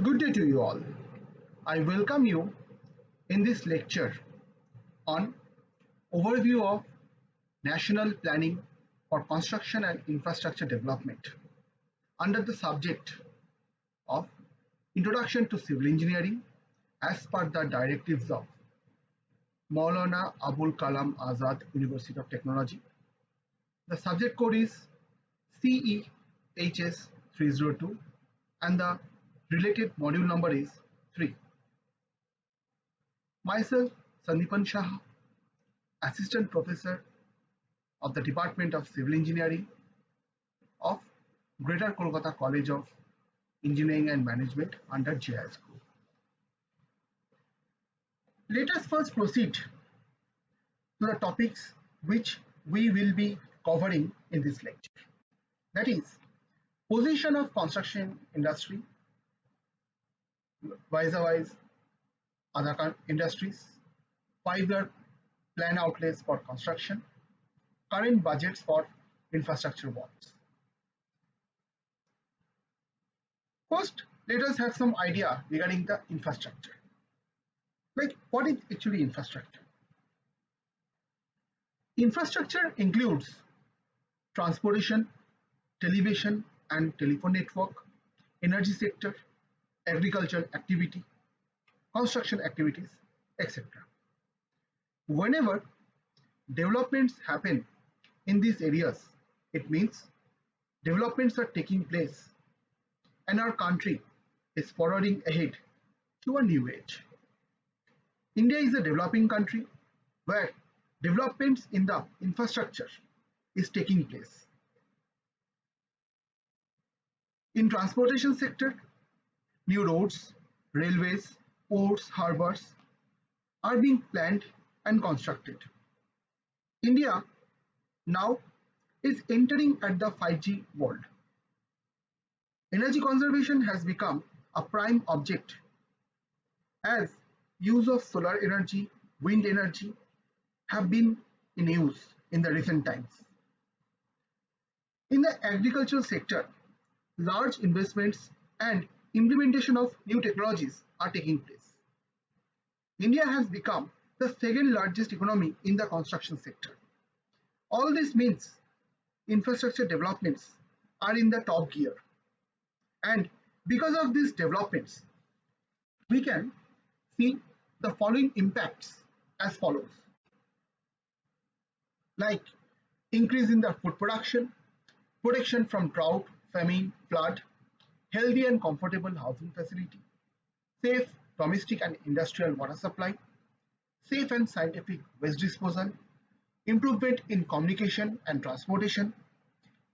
Good day to you all. I welcome you in this lecture on overview of national planning for construction and infrastructure development under the subject of Introduction to Civil Engineering as per the directives of Maulana Abul Kalam Azad University of Technology. The subject code is CEHS 302 and the related module number is 3. Myself, Sandeepan Saha, Assistant Professor of the Department of Civil Engineering of Greater Kolkata College of Engineering and Management under JIS Group. Let us first proceed to the topics which we will be covering in this lecture. That is, position of construction industry vis-à-vis other industries, 5-year plan outlays for construction, current budgets for infrastructure works. First, let us have some idea regarding the infrastructure. Like, what is actually infrastructure? Infrastructure includes transportation, television and telephone network, energy sector, agricultural activity, construction activities, etc. Whenever developments happen in these areas, it means developments are taking place and our country is forwarding ahead to a new age. India is a developing country where developments in the infrastructure is taking place. In transportation sector, new roads, railways, ports, harbors are being planned and constructed. India now is entering at the 5G world. Energy conservation has become a prime object as use of solar energy, wind energy have been in use in the recent times. In the agricultural sector, large investments and implementation of new technologies are taking place. India has become the second largest economy in the construction sector. All this means infrastructure developments are in the top gear. And because of these developments, we can see the following impacts as follows. Like increase in the food production, protection from drought, famine, flood, healthy and comfortable housing facility, safe domestic and industrial water supply, safe and scientific waste disposal, improvement in communication and transportation,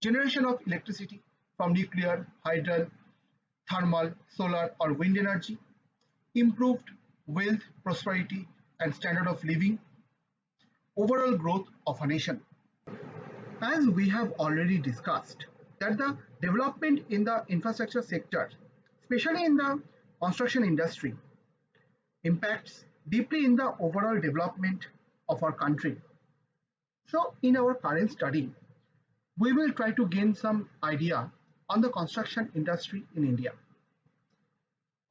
generation of electricity from nuclear, hydro, thermal, solar or wind energy, improved wealth, prosperity and standard of living, overall growth of a nation. As we have already discussed, that the development in the infrastructure sector, especially in the construction industry, impacts deeply in the overall development of our country. So in our current study, we will try to gain some idea on the construction industry in India.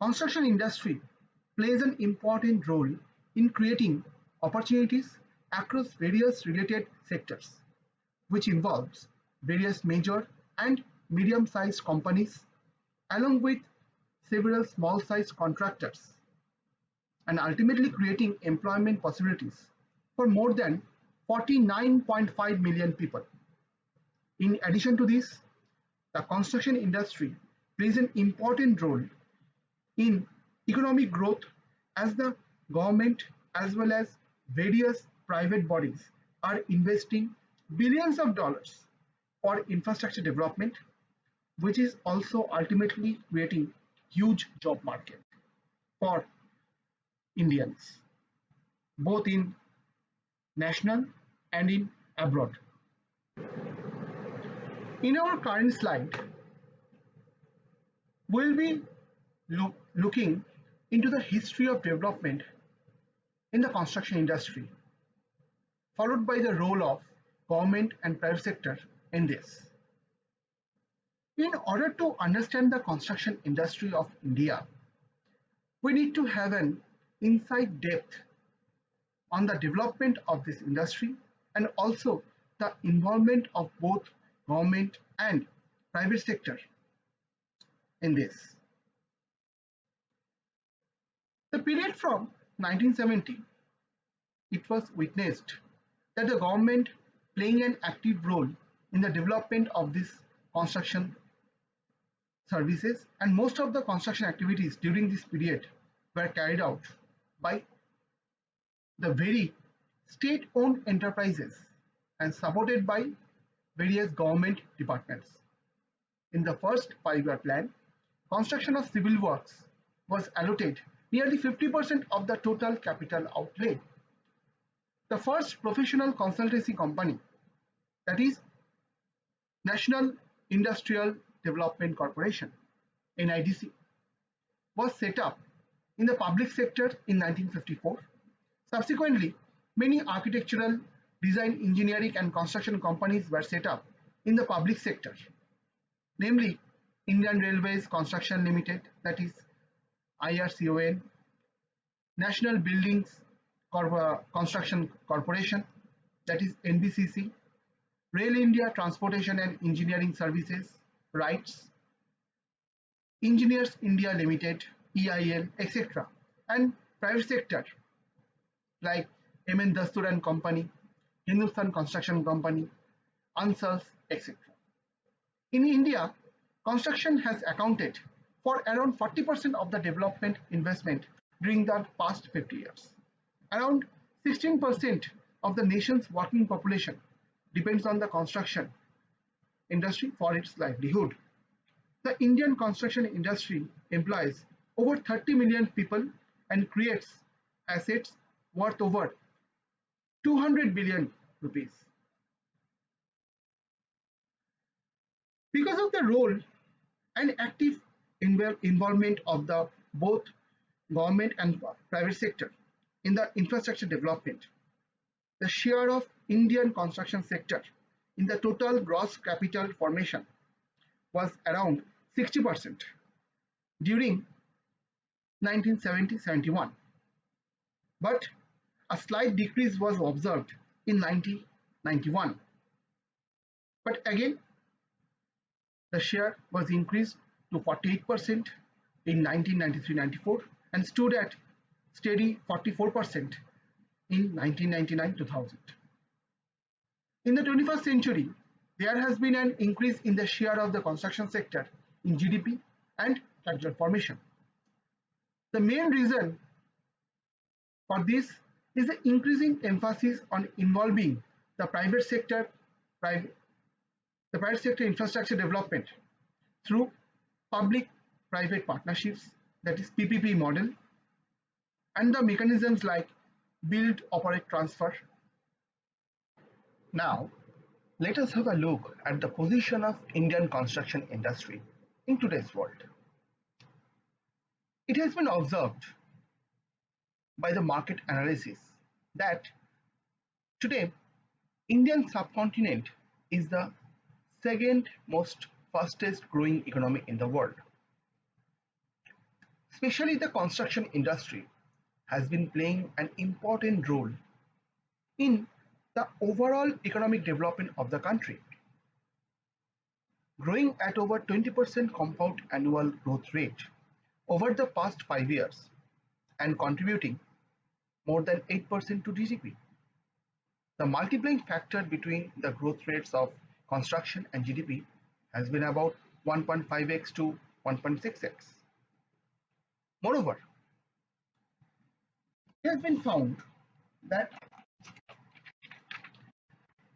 Construction industry plays an important role in creating opportunities across various related sectors, which involves various major and medium-sized companies along with several small-sized contractors and ultimately creating employment possibilities for more than 49.5 million people. In addition to this, the construction industry plays an important role in economic growth as the government as well as various private bodies are investing billions of dollars for infrastructure development, which is also ultimately creating huge job market for Indians, both in national and in abroad. In our current slide, we'll be looking into the history of development in the construction industry, followed by the role of government and private sector in this. In order to understand the construction industry of India, We need to have an inside depth on the development of this industry and also the involvement of both government and private sector in this. The period from 1970, it was witnessed that the government playing an active role in the development of this construction services, and most of the construction activities during this period were carried out by the very state-owned enterprises and supported by various government departments. In the first 5-year plan, construction of civil works was allocated nearly 50% of the total capital outlay. The first professional consultancy company, that is National Industrial Development Corporation, NIDC, was set up in the public sector in 1954. Subsequently, many architectural, design, engineering and construction companies were set up in the public sector, namely Indian Railways Construction Limited, that is IRCON, National Buildings Construction Corporation, that is NBCC, Rail India Transportation and Engineering Services, RITES, Engineers India Limited, EIL, etc., and private sector like MN Dastur and Company, Hindustan Construction Company, Ansals, etc. In India, construction has accounted for around 40% of the development investment during the past 50 years. Around 16% of the nation's working population depends on the construction industry for its livelihood. The Indian construction industry employs over 30 million people and creates assets worth over 200 billion rupees. Because of the role and active involvement of the both government and private sector in the infrastructure development, the share of Indian construction sector in the total gross capital formation was around 60% during 1970-71, but a slight decrease was observed in 1991. But again, the share was increased to 48% in 1993-94 and stood at steady 44% in 1999-2000. In the 21st century, there has been an increase in the share of the construction sector in GDP and capital formation. The main reason for this is the increasing emphasis on involving the private sector infrastructure development through public-private partnerships, that is PPP model, and the mechanisms like build, operate, transfer. Now, let us have a look at the position of Indian construction industry in today's world. It has been observed by the market analysis that today Indian subcontinent is the second most fastest growing economy in the world. Especially the construction industry has been playing an important role in the overall economic development of the country, growing at over 20% compound annual growth rate over the past 5 years and contributing more than 8% to GDP. The multiplying factor between the growth rates of construction and GDP has been about 1.5x to 1.6x. Moreover, it has been found that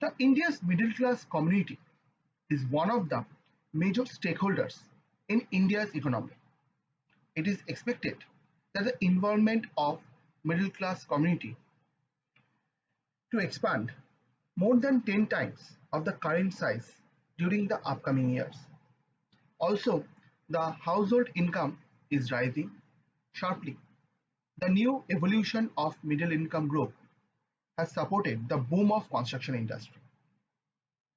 the India's middle class community is one of the major stakeholders in India's economy. It is expected that the involvement of middle class community to expand more than 10 times of the current size during the upcoming years. Also, the household income is rising sharply. The new evolution of middle income group has supported the boom of construction industry.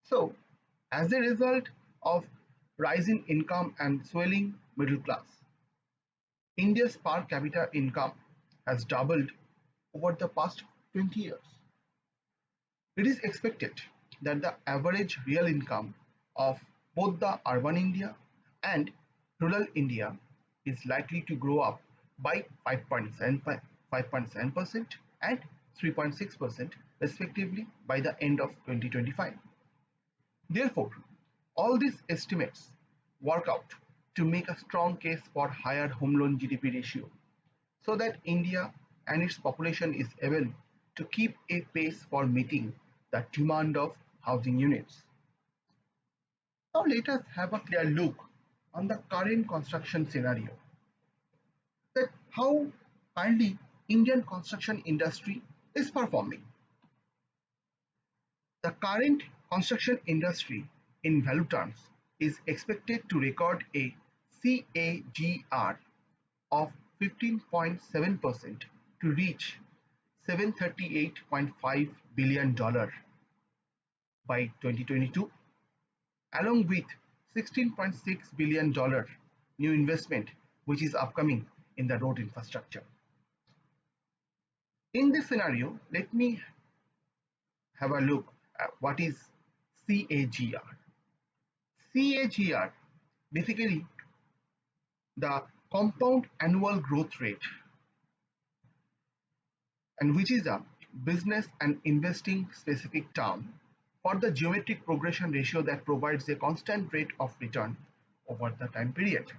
So, as a result of rising income and swelling middle class, India's per capita income has doubled over the past 20 years. It is expected that the average real income of both the urban India and rural India is likely to grow up by 5.7% and 3.6% respectively by the end of 2025. Therefore, all these estimates work out to make a strong case for higher home loan GDP ratio so that India and its population is able to keep a pace for meeting the demand of housing units. Now let us have a clear look on the current construction scenario, that how currently Indian construction industry is performing. The current construction industry in value terms is expected to record a CAGR of 15.7% to reach $738.5 billion by 2022, along with $16.6 billion new investment which is upcoming in the road infrastructure. In this scenario, let me have a look at what is CAGR. CAGR basically the compound annual growth rate, and which is a business and investing specific term for the geometric progression ratio that provides a constant rate of return over the time period.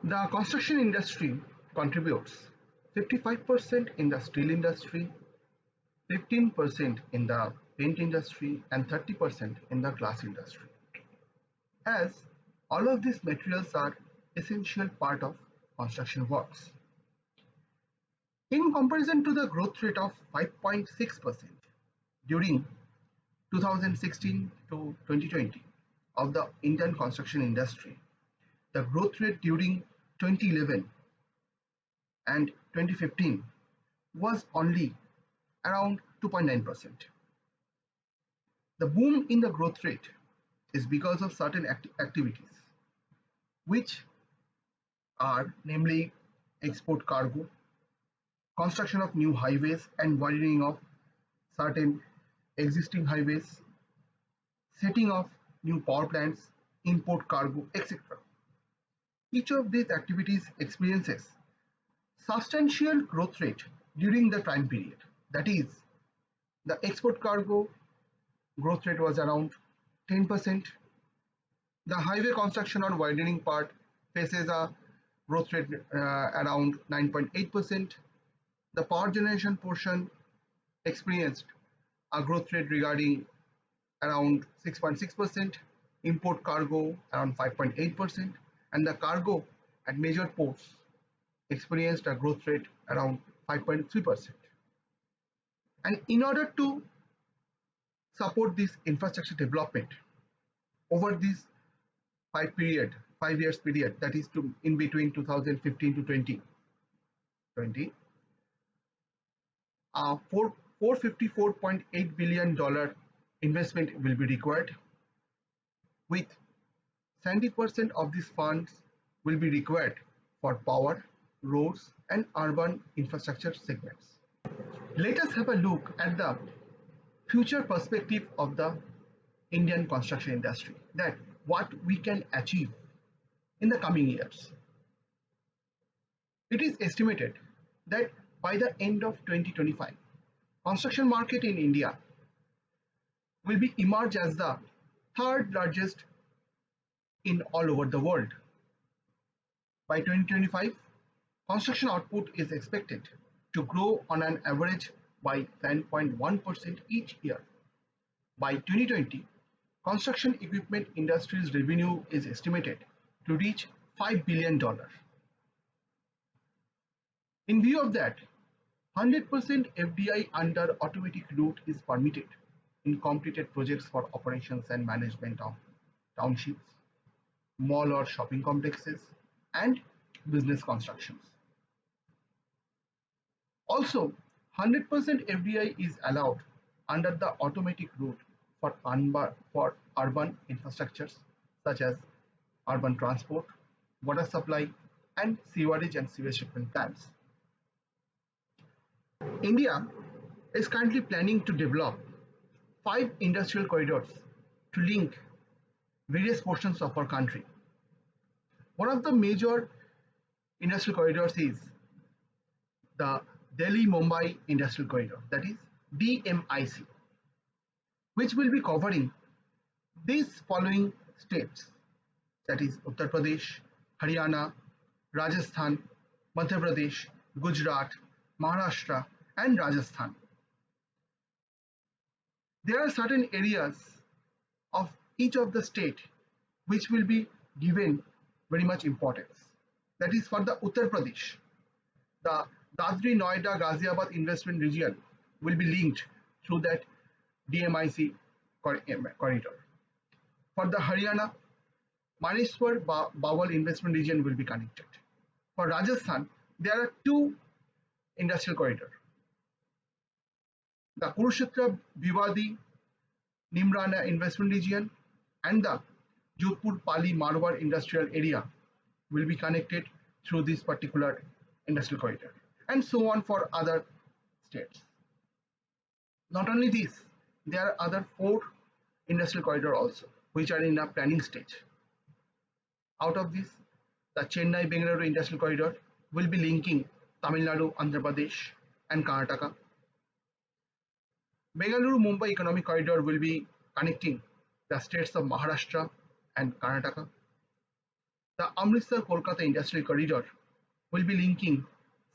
The construction industry contributes 55% in the steel industry, 15% in the paint industry, and 30% in the glass industry, as all of these materials are essential part of construction works. In comparison to the growth rate of 5.6% during 2016 to 2020 of the Indian construction industry, the growth rate during 2011 and 2015 was only around 2.9%. The boom in the growth rate is because of certain activities, which are namely export cargo, construction of new highways and widening of certain existing highways, setting of new power plants, import cargo, etc. Each of these activities experiences substantial growth rate during the time period. That is, the export cargo growth rate was around 10%. The highway construction or widening part faces a growth rate around 9.8%. The power generation portion experienced a growth rate regarding around 6.6%, import cargo around 5.8%, and the cargo at major ports experienced a growth rate around 5.3%. And in order to support this infrastructure development over this 5 years period, that is in between 2015 to 2020, $454.8 billion investment will be required, with 70% of these funds will be required for power, roads, and urban infrastructure segments. Let us have a look at the future perspective of the Indian construction industry, that what we can achieve in the coming years. It is estimated that by the end of 2025, construction market in India will be emerge as the third largest in all over the world. By 2025, construction output is expected to grow on an average by 10.1% each year. By 2020, construction equipment industry's revenue is estimated to reach $5 billion. In view of that, 100% FDI under automatic route is permitted in completed projects for operations and management of townships, mall or shopping complexes, and business constructions. Also, 100% FDI is allowed under the automatic route for urban infrastructures such as urban transport, water supply, and sewerage and sewage treatment plants. India is currently planning to develop 5 industrial corridors to link various portions of our country. One of the major industrial corridors is the Delhi-Mumbai Industrial Corridor, that is DMIC, which will be covering these following states, that is Uttar Pradesh, Haryana, Rajasthan, Madhya Pradesh, Gujarat, Maharashtra, and Rajasthan. There are certain areas of each of the state which will be given very much importance. That is for the Uttar Pradesh, the Dadri Noida Ghaziabad investment region will be linked through that DMIC corridor. For the Haryana, Maneswar Bawal investment region will be connected. For Rajasthan, there are 2 industrial corridors. The Kurukshetra Bhiwadi Nimrana investment region and the Jodhpur Pali Marwar industrial area will be connected through this particular industrial corridor, and so on for other states. Not only this, there are other 4 industrial corridors also, which are in a planning stage. Out of this, the Chennai-Bengaluru industrial corridor will be linking Tamil Nadu, Andhra Pradesh, and Karnataka. Bengaluru-Mumbai economic corridor will be connecting the states of Maharashtra and Karnataka. The Amritsar-Kolkata industrial corridor will be linking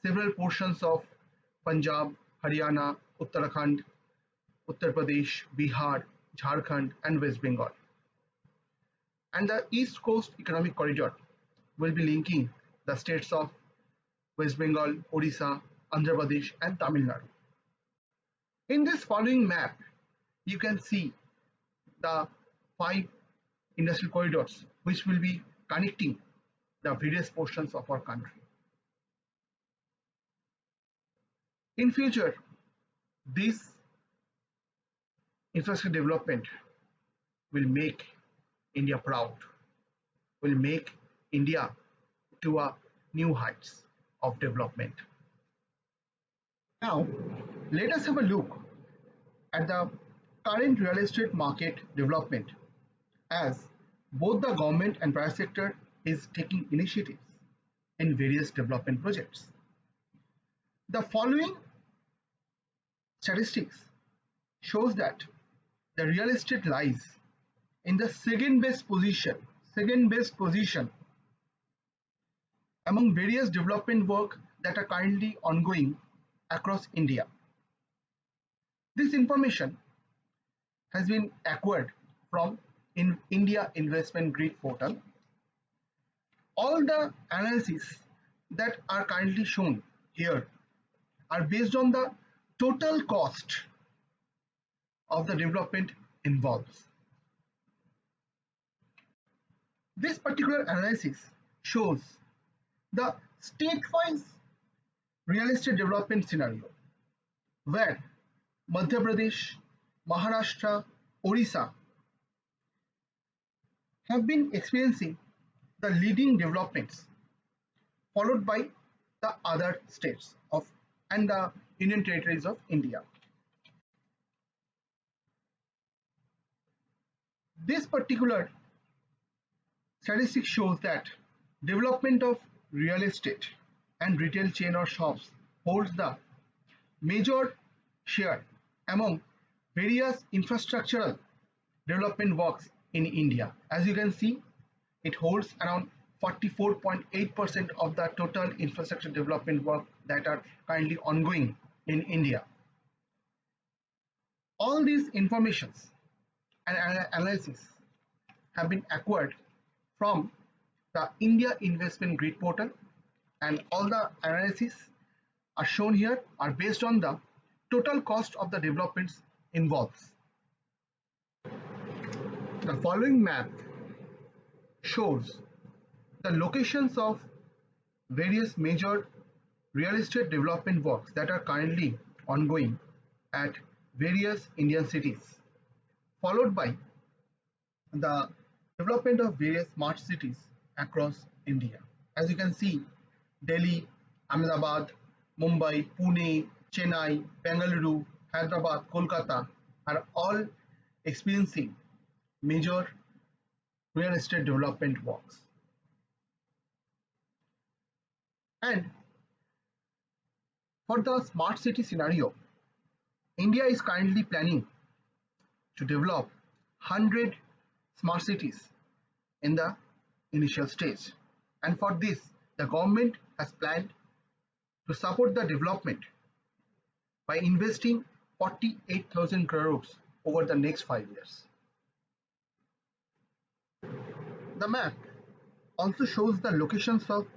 several portions of Punjab, Haryana, Uttarakhand, Uttar Pradesh, Bihar, Jharkhand, and West Bengal. And the East Coast Economic Corridor will be linking the states of West Bengal, Odisha, Andhra Pradesh, and Tamil Nadu. In this following map, you can see the 5 industrial corridors which will be connecting the various portions of our country. In future, this infrastructure development will make India proud, will make India to a new heights of development. Now, let us have a look at the current real estate market development, as both the government and private sector is taking initiatives in various development projects. The following statistics shows that the real estate lies in the second best position among various development work that are currently ongoing across India. This information has been acquired from India Investment Grid portal. All the analyses that are currently shown here are based on the total cost of the development involved. This particular analysis shows the state-wise real estate development scenario, where Madhya Pradesh, Maharashtra, Odisha have been experiencing the leading developments, followed by the other states and the Union Territories of India. This particular statistic shows that development of real estate and retail chain or shops holds the major share among various infrastructural development works in India. As you can see, it holds around 44.8% of the total infrastructure development work that are currently ongoing in India. All these informations and analysis have been acquired from the India Investment Grid portal, and all the analyses are shown here are based on the total cost of the developments involved. The following map shows the locations of various major real estate development works that are currently ongoing at various Indian cities, followed by the development of various smart cities across India. As you can see, Delhi, Ahmedabad, Mumbai, Pune, Chennai, Bengaluru, Hyderabad, Kolkata are all experiencing major real estate development works. And for the smart city scenario, India is currently planning to develop 100 smart cities in the initial stage. And for this, the government has planned to support the development by investing 48,000 crores over the next 5 years. The map also shows the locations of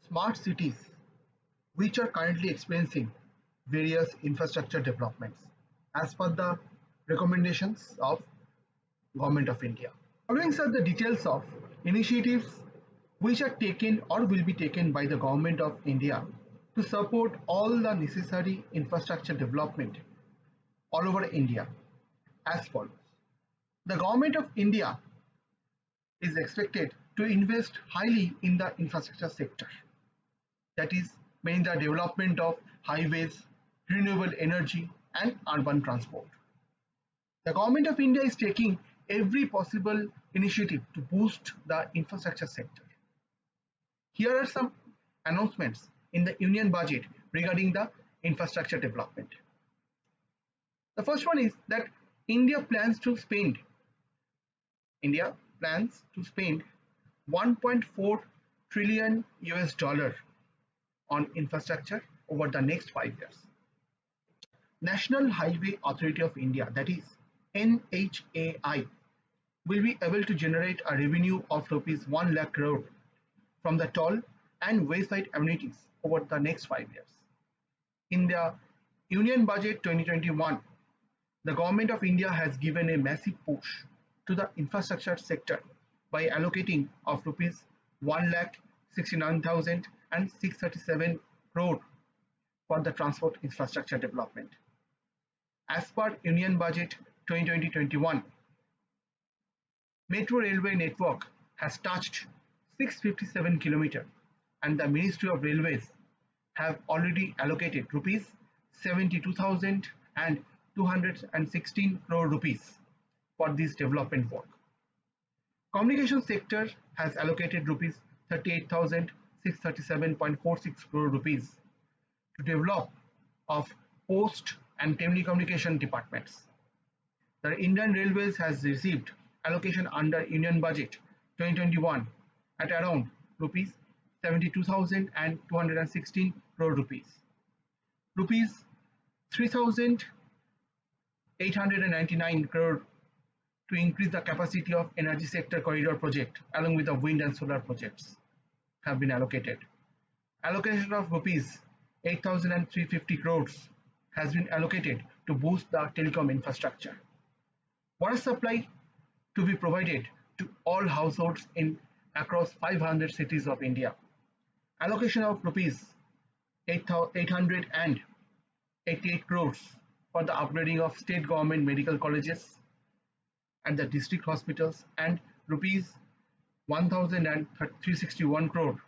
smart cities which are currently experiencing various infrastructure developments as per the recommendations of Government of India. Following are the details of initiatives which are taken or will be taken by the Government of India to support all the necessary infrastructure development all over India as follows. The Government of India is expected to invest highly in the infrastructure sector, that is mainly the development of highways, renewable energy and urban transport. The Government of India is taking every possible initiative to boost the infrastructure sector. Here are some announcements in the Union Budget regarding the infrastructure development. The first one is that India plans to spend 1.4 trillion US dollar on infrastructure over the next 5 years. National Highway Authority of India, that is NHAI, will be able to generate a revenue of rupees 1 lakh crore from the toll and wayside amenities over the next 5 years. In the Union Budget 2021, the Government of India has given a massive push to the infrastructure sector by allocating of rupees 1,69,637 crore for the transport infrastructure development. As per Union Budget 2020-21, Metro Railway network has touched 657 km and the Ministry of Railways have already allocated rupees 72,216 crore rupees for this development work. Communication sector has allocated rupees 38,637.46 crore rupees to develop of post and telecommunication departments. The Indian Railways has received allocation under Union Budget 2021 at around rupees 72,216 crore rupees. Rupees 3,899 crore to increase the capacity of energy sector corridor project along with the wind and solar projects have been allocated. Allocation of rupees 8,350 crores has been allocated to boost the telecom infrastructure. Water supply to be provided to all households in across 500 cities of India. Allocation of rupees 888 crores for the upgrading of state government medical colleges and the district hospitals and rupees 1,361 crore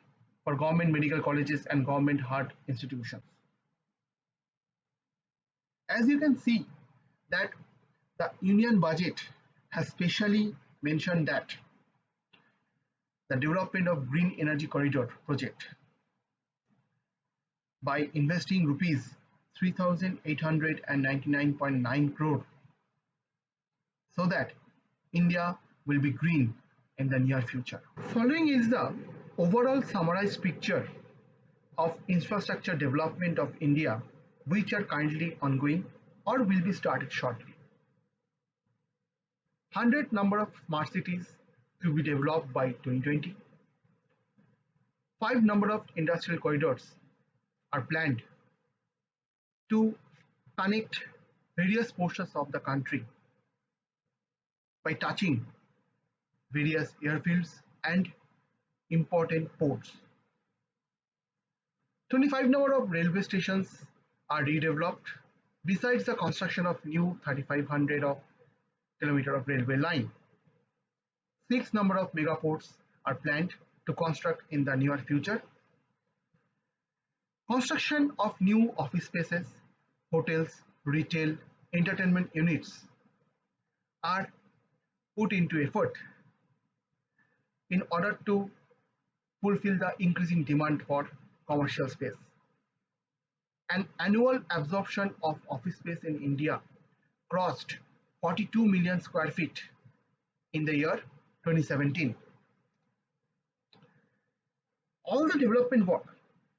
for government medical colleges and government heart institutions. As you can see that the Union Budget has specially mentioned that the development of Green Energy Corridor project by investing rupees 3,899.9 crore so that India will be green in the near future. Following is the overall summarized picture of infrastructure development of India which are currently ongoing or will be started shortly. 100 number of smart cities to be developed by 2020. 5 number of industrial corridors are planned to connect various portions of the country by touching various airfields and important ports. 25 number of railway stations are redeveloped besides the construction of new 3,500 km of railway line. 6 number of megaports are planned to construct in the near future. Construction of new office spaces, hotels, retail, entertainment units are put into effort in order to fulfill the increasing demand for commercial space. An annual absorption of office space in India crossed 42 million square feet in the year 2017. All the development work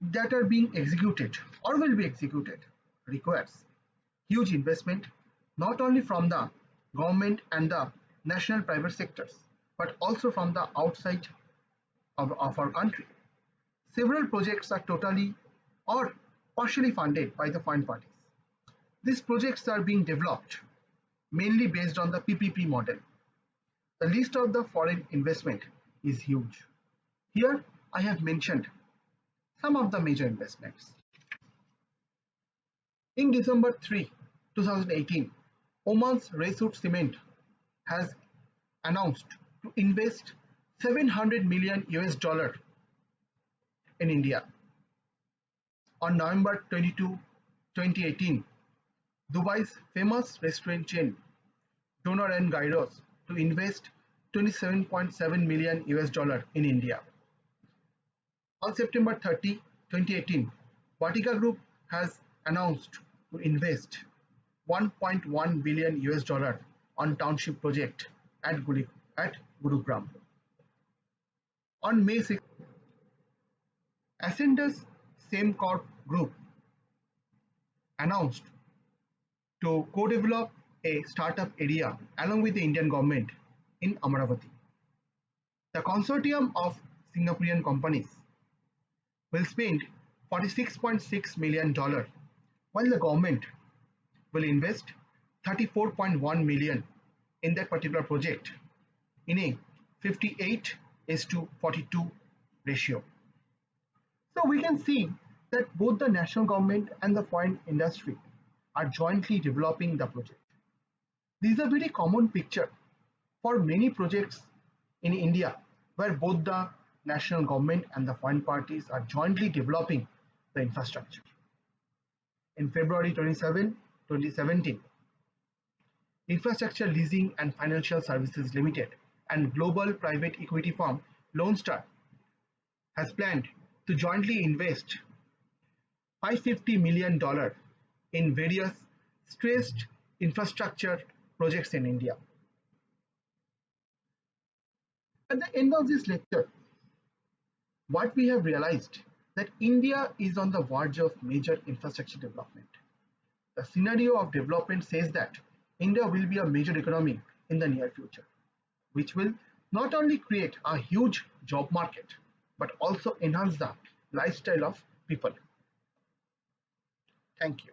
that are being executed or will be executed requires huge investment, not only from the government and the national private sectors, but also from the outside of our country. Several projects are totally or partially funded by the foreign parties. These projects are being developed mainly based on the PPP model. The list of the foreign investment is huge. Here I have mentioned some of the major investments. In December 3, 2018, Oman's Resort Cement has announced to invest 700 million US dollar in India. On November 22, 2018, Dubai's famous restaurant chain Doner and Gyros to invest 27.7 million US dollar in India. On September 30, 2018, Vatica Group has announced to invest 1.1 billion US dollar on township project at Gurugram. On May 6, Ascendas Same-Corp Group announced to co-develop a startup area along with the Indian government in Amaravati. The consortium of Singaporean companies will spend $46.6 million, while the government will invest 34.1 million in that particular project in a 58:42 ratio. So we can see that both the national government and the foreign industry are jointly developing the project. This is a very common picture for many projects in India where both the national government and the foreign parties are jointly developing the infrastructure. In February 27, 2017, Infrastructure Leasing and Financial Services Limited and global private equity firm Lone Star has planned to jointly invest $550 million in various stressed infrastructure projects in India. At the end of this lecture, what we have realized that India is on the verge of major infrastructure development. The scenario of development says that India will be a major economy in the near future, which will not only create a huge job market, but also enhance the lifestyle of people. Thank you.